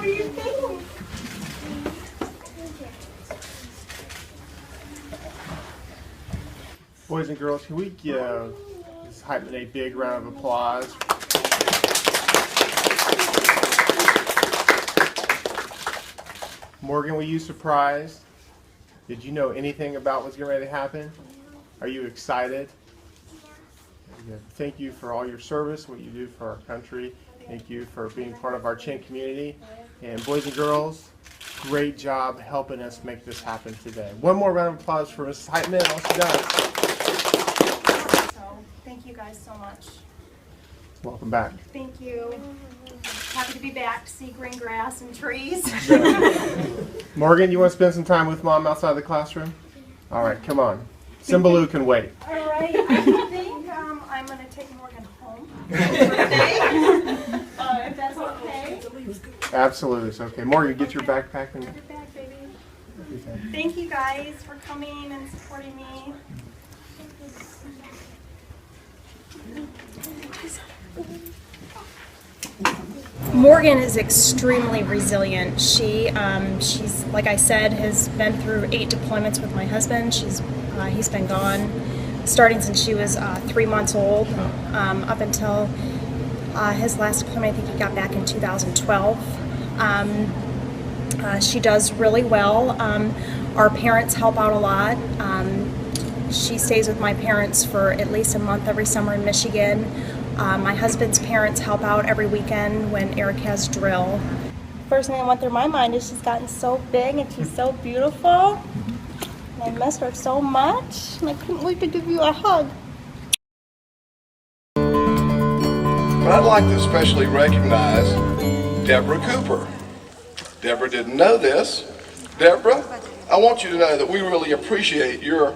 are you doing? Boys and girls, can we give Ms. Heitman a big round of applause? Morgan, were you surprised? Did you know anything about what's getting ready to happen? Are you excited? Thank you for all your service, what you do for our country. Thank you for being part of our Chinn community. And boys and girls, great job helping us make this happen today. One more round of applause for Mrs. Heitman, all she does. So, thank you guys so much. Welcome back. Thank you. Happy to be back to see green grass and trees. Morgan, you want to spend some time with Mom outside the classroom? All right, come on. Simbaloo can wait. All right, I think I'm going to take Morgan home for the day, if that's okay. Absolutely, it's okay. Morgan, get your backpack. And... Get it back, baby. Thank you guys for coming and supporting me. Morgan is extremely resilient. She's, like I said, has been through 8 deployments with my husband. He's been gone starting since she was 3 months old, up until his last deployment. I think he got back in 2012. She does really well. Our parents help out a lot. She stays with my parents for at least a month every summer in Michigan. My husband's parents help out every weekend when Eric has drill. First thing that went through my mind is she's gotten so big and she's so beautiful. And I miss her so much, and I couldn't wait to give you a hug. But I'd like to especially recognize Deborah Cooper. Deborah didn't know this. Deborah, I want you to know that we really appreciate your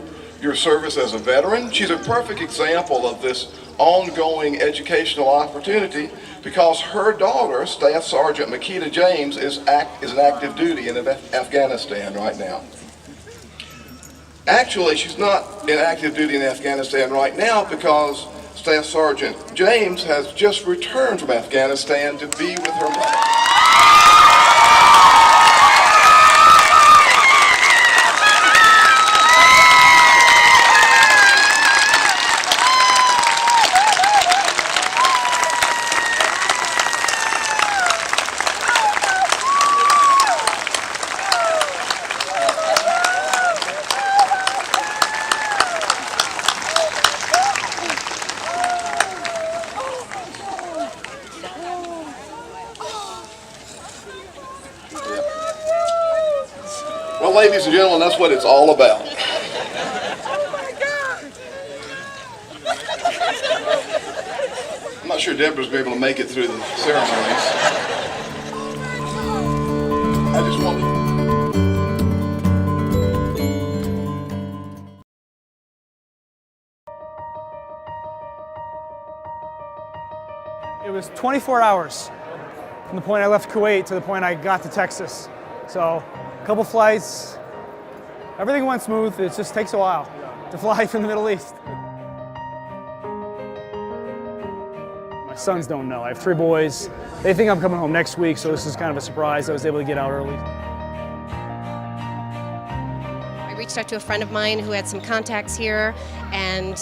service as a veteran. She's a perfect example of this ongoing educational opportunity because her daughter, Staff Sergeant Makita James, is in active duty in Afghanistan right now. Actually, she's not in active duty in Afghanistan right now because Staff Sergeant James has just returned from Afghanistan to be with her mother. Well, ladies and gentlemen, that's what it's all about. I'm not sure Deborah's been able to make it through the ceremonies. I just want to... It was 24 hours from the point I left Kuwait to the point I got to Texas. So, a couple flights, everything went smooth. It just takes a while to fly from the Middle East. My sons don't know. I have 3 boys. They think I'm coming home next week, so this is kind of a surprise. I was able to get out early. I reached out to a friend of mine who had some contacts here, and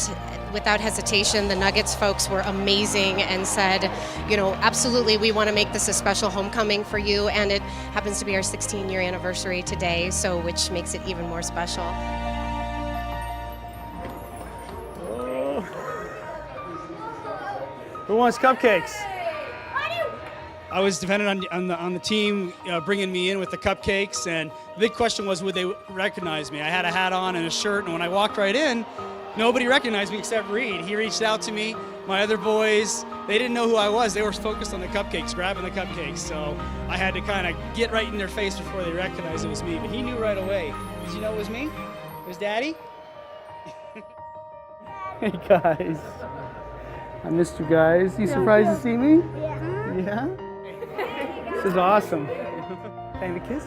without hesitation, the Nuggets folks were amazing and said, you know, absolutely, we want to make this a special homecoming for you, and it happens to be our 16-year anniversary today, so which makes it even more special. Oh. Who wants cupcakes? I was dependent on the team bringing me in with the cupcakes, and the big question was, would they recognize me? I had a hat on and a shirt, and when I walked right in, nobody recognized me except Reed. He reached out to me. My other boys, they didn't know who I was. They were focused on the cupcakes, grabbing the cupcakes. So I had to kind of get right in their face before they recognized it was me. But he knew right away. Did you know it was me? It was Daddy? Hey guys. I missed you guys. You surprised to see me? Yeah. Yeah? This is awesome. Can I kiss?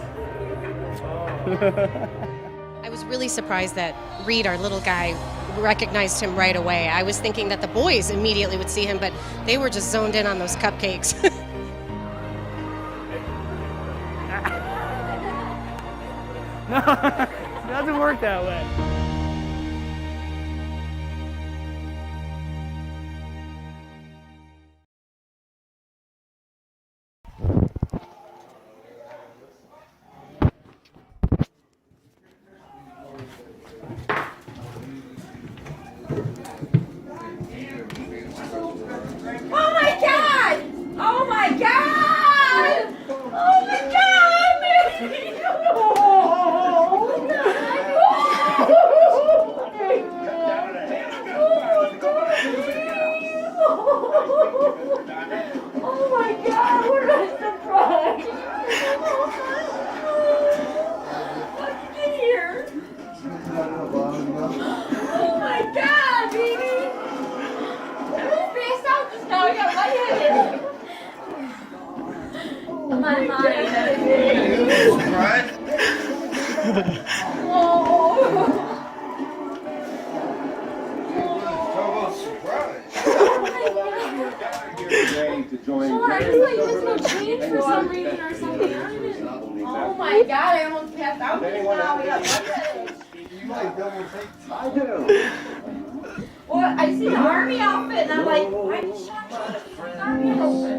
I was really surprised that Reed, our little guy, recognized him right away. I was thinking that the boys immediately would see him, but they were just zoned in on those cupcakes. No, it doesn't work that way. Oh my God! Oh my God! Oh my Oh my God! What a surprise! What's in here? Oh my God, baby! I was spaced out just now. I got lightheaded. My mind. Right? Whoa. Sean, I feel like there's no change for some reason or something. Oh my God, I almost passed out just now. I got lightheaded. I do. Well, I see the army outfit and I'm like, why did Sean show the army outfit?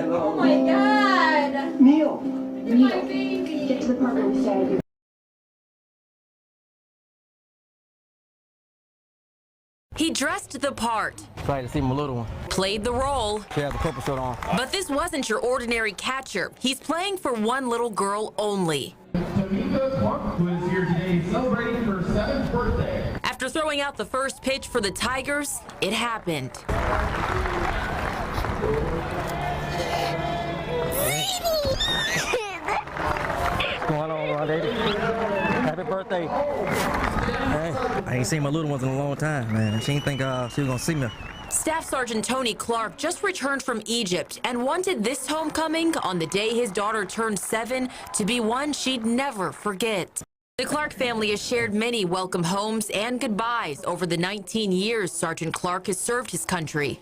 Oh my God. Neil. You're my baby. Get to the part where we say He dressed the part, Tried to see my little one. played the role, She has a purple shirt on. but this wasn't your ordinary catcher. He's playing for one little girl only. Tamika Clark, who is here today celebrating her 7th birthday. After throwing out the first pitch for the Tigers, it happened. What's going on, my lady? Happy birthday. Hey, I ain't seen my little ones in a long time, man. She didn't think she was gonna see me. Staff Sergeant Tony Clark just returned from Egypt and wanted this homecoming on the day his daughter turned 7 to be one she'd never forget. The Clark family has shared many welcome homes and goodbyes over the 19 years Sergeant Clark has served his country.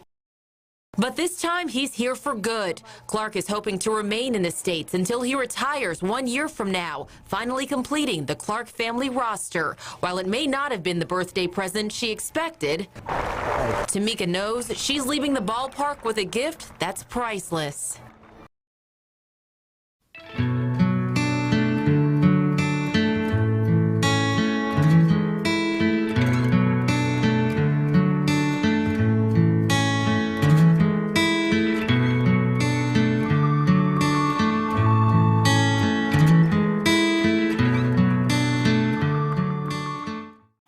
But this time, he's here for good. Clark is hoping to remain in the States until he retires 1 year from now, finally completing the Clark family roster. While it may not have been the birthday present she expected, Tamika knows she's leaving the ballpark with a gift that's priceless.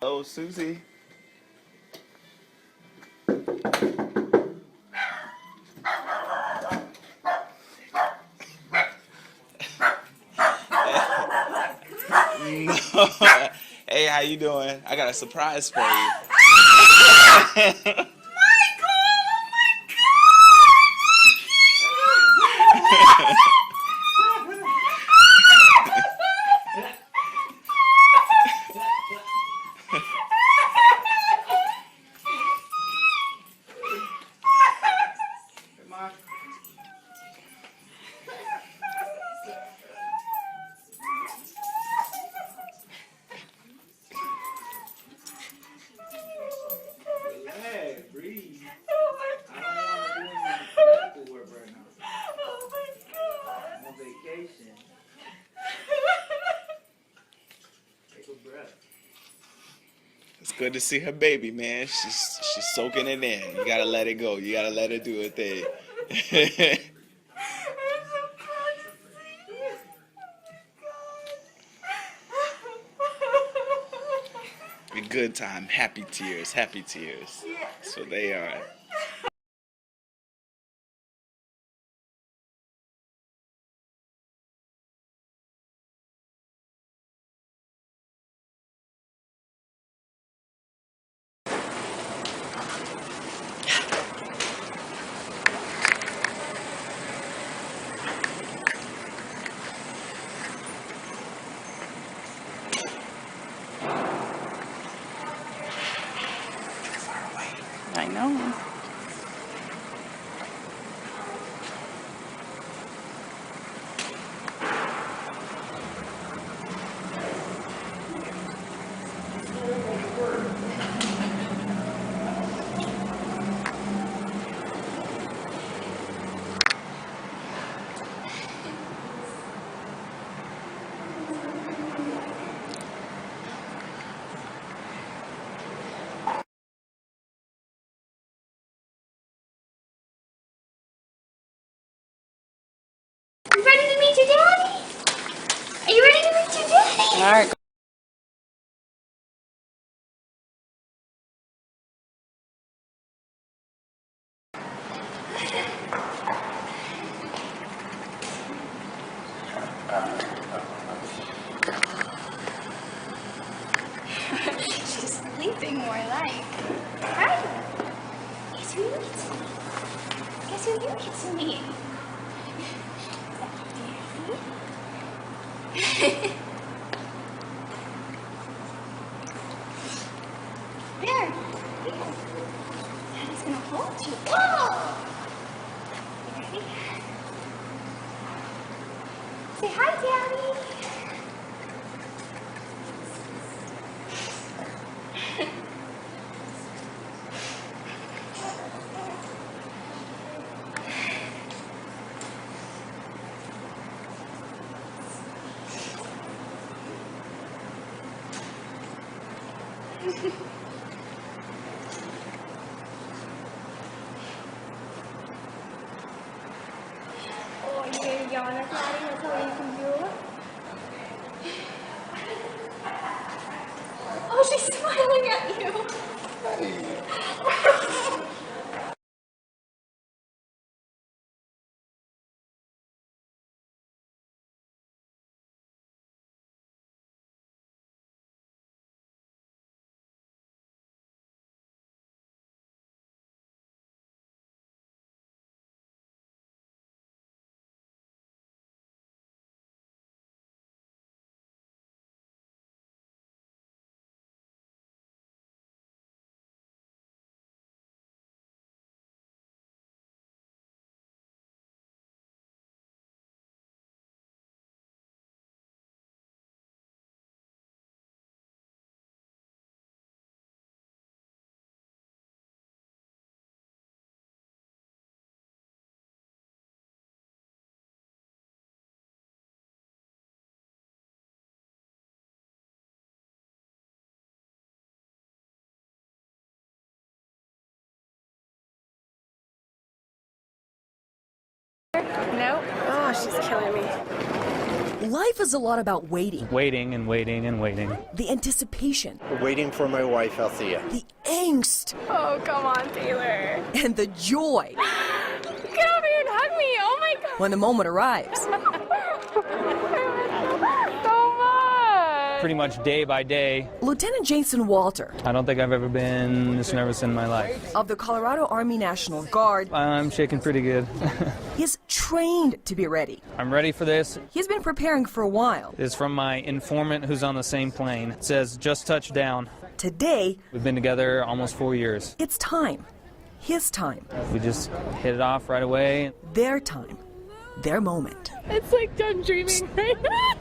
Oh, Susie. No. Hey, how you doing? I got a surprise for you. It's good to see her baby, man. She's soaking it in. You gotta let it go. You gotta let her do her thing. A good time, happy tears, happy tears. So they are. I know. All right. She's sleeping more like. Hi. Guess who you get to meet? Guess who you get to meet? There. Daddy's gonna hold you. Whoa! You ready? Say hi, Daddy. Oh, you gonna yawn at Daddy? That's all you can do? Oh, she's smiling at you. No. Oh, she's killing me. Life is a lot about waiting. Waiting and waiting and waiting. The anticipation. Waiting for my wife, Althea. The angst. Oh, come on, Taylor. And the joy. Get over here and hug me. Oh my God. When the moment arrives. So much. Pretty much day by day. Lieutenant Jason Walter. I don't think I've ever been this nervous in my life. Of the Colorado Army National Guard. I'm shaking pretty good. Is trained to be ready. I'm ready for this. He's been preparing for a while. It's from my informant who's on the same plane. It says, just touched down. Today. We've been together almost 4 years. It's time. His time. We just hit it off right away. Their time. Their moment. It's like I'm dreaming right now.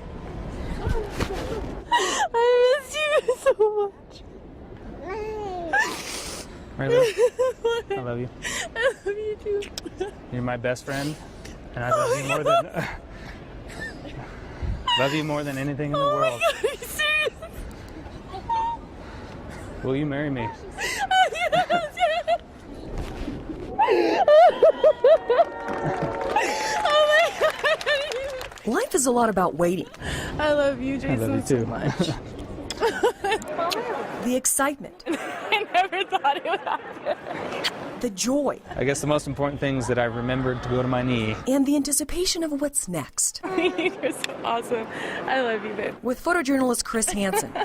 I miss you so much. Really? I love you. I love you too. You're my best friend, and I love you more than love you more than anything in the world. Oh my God, are you serious? Will you marry me? Oh my God. Life is a lot about waiting. I love you, Jason, I love you too. so much. The excitement. I never thought it would happen. The joy. I guess the most important thing is that I remembered to go to my knee. And the anticipation of what's next. You're so awesome. I love you, babe. With photojournalist Chris Hansen.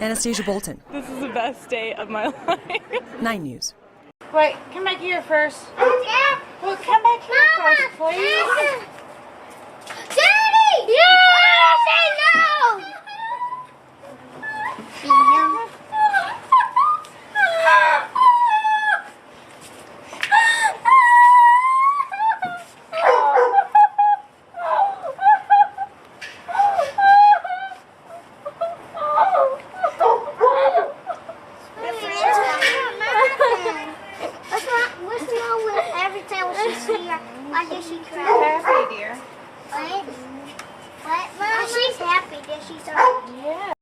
Anastasia Bolton. This is the best day of my life. 9 News. Wait, come back here first. Yeah. Well, come back here first, please. Daddy! Yeah! Say no! What's wrong with every time she's here? Why does she cry? Happy, dear. What? What? Mom, she's happy that she's already. Yeah.